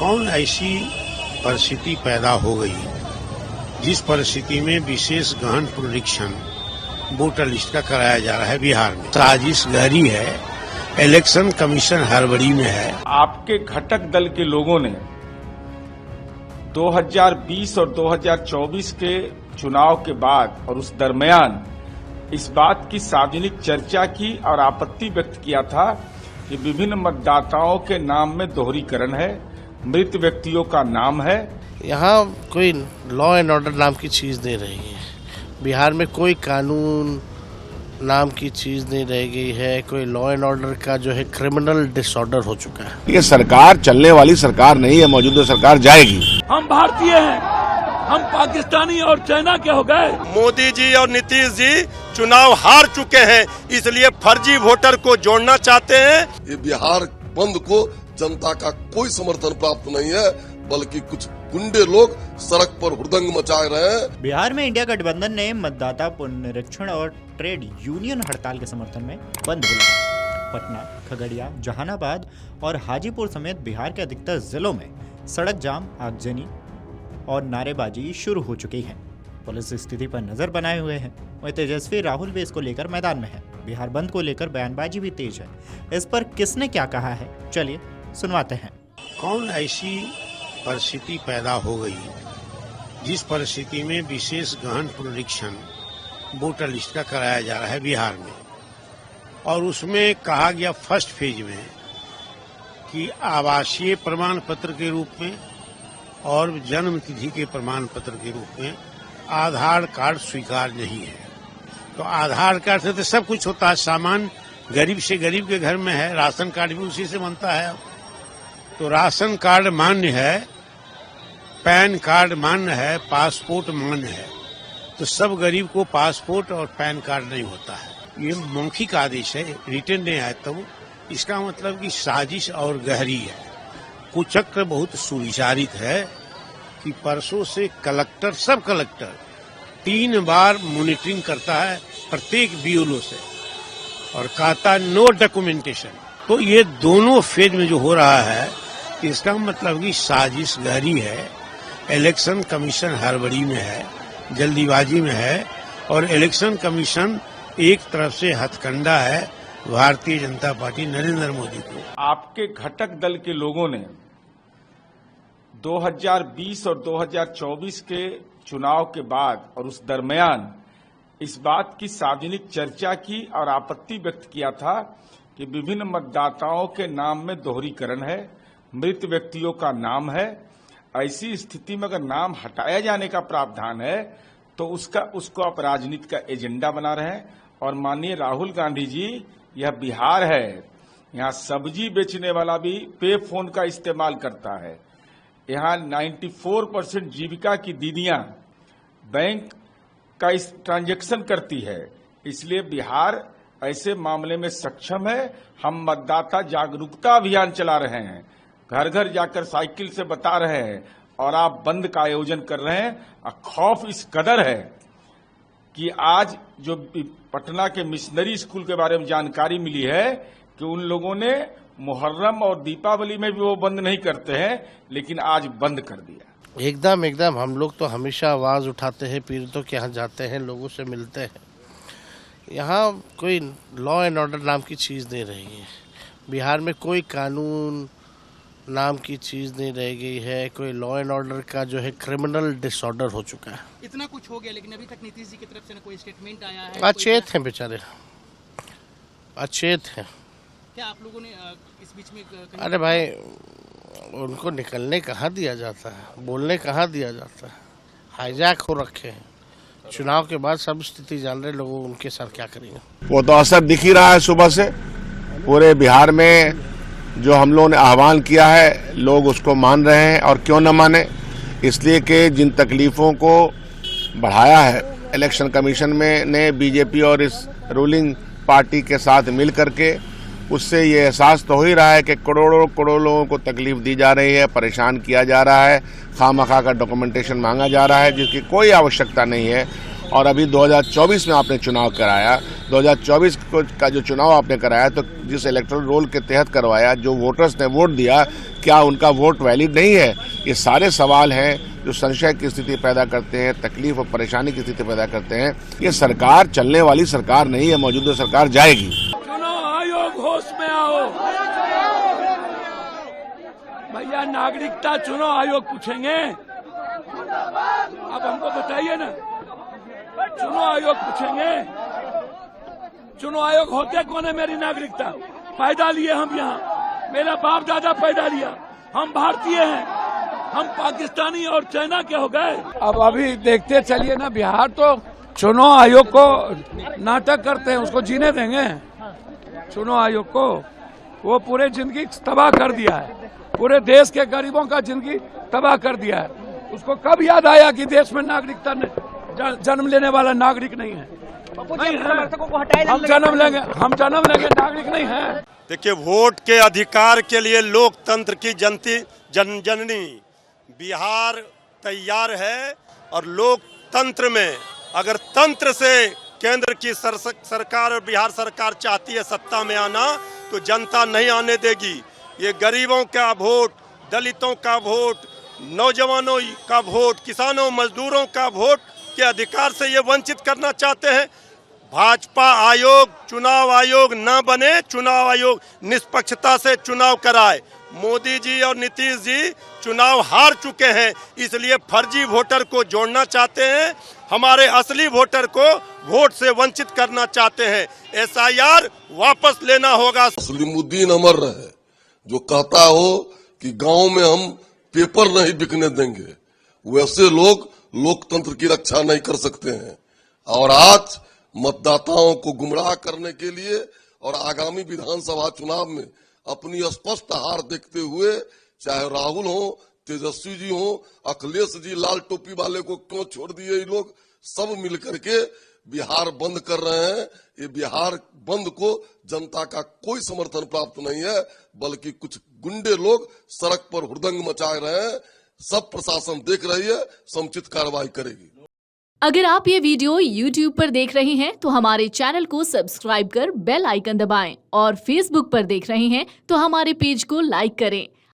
कौन ऐसी परिस्थिति पैदा हो गई जिस परिस्थिति में विशेष गहन पुनरीक्षण वोटर लिस्ट का कराया जा रहा है बिहार में। साजिश गहरी है, इलेक्शन कमीशन हड़बड़ी में है। आपके घटक दल के लोगों ने 2020 और 2024 के चुनाव के बाद और उस दरमियान इस बात की सार्वजनिक चर्चा की और आपत्ति व्यक्त किया था कि विभिन्न मतदाताओं के नाम में दोहरीकरण है, मृत व्यक्तियों का नाम है। यहाँ कोई लॉ एंड ऑर्डर नाम की चीज़ नहीं रही है। बिहार में कोई कानून नाम की चीज़ नहीं रह गई है। कोई लॉ एंड ऑर्डर का जो है क्रिमिनल डिसऑर्डर हो चुका है। ये सरकार चलने वाली सरकार नहीं है, मौजूदा सरकार जाएगी। हम भारतीय हैं, हम पाकिस्तानी और चाइना के हो गए। मोदी जी और नीतीश जी चुनाव हार चुके हैं, इसलिए फर्जी वोटर को जोड़ना चाहते हैं। ये बिहार बंद को जनता का कोई समर्थन प्राप्त नहीं है, बल्कि कुछ गुंडे लोग सड़क पर हुड़दंग मचा रहे हैं। बिहार में इंडिया गठबंधन ने मतदाता पुनरीक्षण और ट्रेड यूनियन हड़ताल के समर्थन में बंद बुलाया। पटना, खगड़िया, जहानाबाद और हाजीपुर समेत बिहार के अधिकतर जिलों में सड़क जाम, आगजनी और नारेबाजी शुरू हो चुकी है। पुलिस स्थिति पर नजर बनाए हुए है। वहीं तेजस्वी राहुल भी इसको लेकर मैदान में है। बिहार बंद को लेकर बयानबाजी भी तेज है। इस पर किसने क्या कहा है, चलिए सुनवाते हैं। कौन ऐसी परिस्थिति पैदा हो गई जिस परिस्थिति में विशेष गहन पुनरीक्षण वोटर लिस्ट का कराया जा रहा है बिहार में, और उसमें कहा गया फर्स्ट फेज में कि आवासीय प्रमाण पत्र के रूप में और जन्म तिथि के प्रमाण पत्र के रूप में आधार कार्ड स्वीकार नहीं है। तो आधार कार्ड से तो सब कुछ होता है, सामान गरीब से गरीब के घर में है, राशन कार्ड भी उसी से बनता है। तो राशन कार्ड मान्य है, पैन कार्ड मान्य है, पासपोर्ट मान्य है, तो सब गरीब को पासपोर्ट और पैन कार्ड नहीं होता है। ये मौखिक आदेश है, रिटर्न नहीं आया। तो इसका मतलब कि साजिश और गहरी है। कुचक्र बहुत सुविचारित है कि परसों से कलेक्टर, सब कलेक्टर 3 बार मॉनिटरिंग करता है प्रत्येक बीएलओ से और कहता है नो डॉक्यूमेंटेशन। तो ये दोनों फेज में जो हो रहा है, इसका मतलब कि साजिश गहरी है, इलेक्शन कमीशन हड़बड़ी में है, जल्दीबाजी में है, और इलेक्शन कमीशन एक तरफ से हथकंडा है भारतीय जनता पार्टी नरेंद्र मोदी को। आपके घटक दल के लोगों ने 2020 और 2024 के चुनाव के बाद और उस दरमियान इस बात की सार्वजनिक चर्चा की और आपत्ति व्यक्त किया था कि विभिन्न मतदाताओं के नाम में दोहरीकरण है, मृत व्यक्तियों का नाम है। ऐसी स्थिति में अगर नाम हटाया जाने का प्रावधान है तो उसको आप राजनीति का एजेंडा बना रहे हैं। और माननीय राहुल गांधी जी, यह बिहार है, यहाँ सब्जी बेचने वाला भी पे फोन का इस्तेमाल करता है। यहाँ 94% जीविका की दीदियां बैंक का इस ट्रांजैक्शन करती है। इसलिए बिहार ऐसे मामले में सक्षम है। हम मतदाता जागरूकता अभियान चला रहे हैं, घर घर जाकर साइकिल से बता रहे हैं, और आप बंद का आयोजन कर रहे हैं। खौफ इस कदर है कि आज जो पटना के मिशनरी स्कूल के बारे में जानकारी मिली है कि उन लोगों ने मुहर्रम और दीपावली में भी वो बंद नहीं करते हैं, लेकिन आज बंद कर दिया। एकदम हम लोग तो हमेशा आवाज़ उठाते हैं, पीड़ितों के यहाँ जाते हैं, लोगों से मिलते हैं। यहाँ कोई लॉ एंड ऑर्डर नाम की चीज़ नहीं रही है। बिहार में कोई कानून नाम की चीज़ नहीं रह गई है। कोई लॉ एंड ऑर्डर का जो है क्रिमिनल डिसऑर्डर हो चुका है। इतना कुछ हो गया, लेकिन अभी तक नीतीश जी की तरफ से कोई स्टेटमेंट आया है? अचेत हैं बेचारे, अचेत हैं। क्या आप लोगों ने इस बीच में अरे भाई, उनको निकलने कहाँ दिया जाता है, बोलने कहाँ दिया जाता है। हाईजैक हो रखे हैं। चुनाव के बाद सब स्थिति जान रहे लोगों, उनके साथ क्या करेंगे। वो तो असर दिख ही रहा है सुबह से। पूरे बिहार में जो हम लोगों ने आह्वान किया है, लोग उसको मान रहे हैं। और क्यों न माने, इसलिए कि जिन तकलीफों को बढ़ाया है इलेक्शन कमीशन में ने बीजेपी और इस रूलिंग पार्टी के साथ मिल करके, उससे ये एहसास तो हो ही रहा है कि करोड़ों लोगों को तकलीफ दी जा रही है, परेशान किया जा रहा है, खामखा का डॉक्यूमेंटेशन मांगा जा रहा है जिसकी कोई आवश्यकता नहीं है। और अभी 2024 में आपने चुनाव कराया, 2024 का जो चुनाव आपने कराया तो जिस इलेक्टोरल रोल के तहत करवाया, जो वोटर्स ने वोट दिया, क्या उनका वोट वैलिड नहीं है? ये सारे सवाल हैं जो संशय की स्थिति पैदा करते हैं, तकलीफ और परेशानी की स्थिति पैदा करते हैं। ये सरकार चलने वाली सरकार नहीं है, मौजूदा सरकार जाएगी। चुनाव आयोग होश में आओ भैया, नागरिकता चुनाव आयोग पूछेंगे, अब हमको बताइए ना, चुनाव आयोग पूछेंगे, चुनाव आयोग होते कौन है? मेरी नागरिकता पैदा लिए हम यहाँ, मेरा बाप दादा पैदा लिया, हम भारतीय हैं, हम पाकिस्तानी और चाइना के हो गए। अब अभी देखते चलिए ना, बिहार तो चुनाव आयोग को नाटक करते हैं, उसको जीने देंगे चुनाव आयोग को? वो पूरे जिंदगी तबाह कर दिया है, पूरे देश के गरीबों का जिंदगी तबाह कर दिया है। उसको कब याद आया कि देश में नागरिकता जन्म लेने वाला नागरिक नहीं है? नहीं है, हम जन्म लेंगे नागरिक नहीं है। देखिए, वोट के अधिकार के लिए लोकतंत्र की जननी बिहार तैयार है, और लोकतंत्र में अगर तंत्र से केंद्र की सरकार और बिहार सरकार चाहती है सत्ता में आना, तो जनता नहीं आने देगी। ये गरीबों का वोट, दलितों का वोट, नौजवानों का वोट, किसानों मजदूरों का वोट के अधिकार से ये वंचित करना चाहते हैं। भाजपा आयोग चुनाव आयोग न बने, चुनाव आयोग निष्पक्षता से चुनाव कराए। मोदी जी और नीतीश जी चुनाव हार चुके हैं, इसलिए फर्जी वोटर को जोड़ना चाहते हैं, हमारे असली वोटर को वोट से वंचित करना चाहते हैं। SIR वापस लेना होगा। सलीमुद्दीन अमर रहे जो कहता हो कि गांव में हम पेपर नहीं बिकने देंगे, वैसे लोग लोकतंत्र की रक्षा नहीं कर सकते हैं। और आज मतदाताओं को गुमराह करने के लिए और आगामी विधानसभा चुनाव में अपनी स्पष्ट हार देखते हुए, चाहे राहुल हो, तेजस्वी जी हो, अखिलेश जी लाल टोपी वाले को क्यों छोड़ दिए, ये लोग सब मिलकर के बिहार बंद कर रहे हैं। ये बिहार बंद को जनता का कोई समर्थन प्राप्त नहीं है, बल्कि कुछ गुंडे लोग सड़क पर हुड़दंग मचा रहे हैं। सब प्रशासन देख रही है, समुचित कार्रवाई करेगी। अगर आप ये वीडियो YouTube पर देख रहे हैं तो हमारे चैनल को सब्सक्राइब कर बेल आइकन दबाएं, और Facebook पर देख रहे हैं तो हमारे पेज को लाइक करें।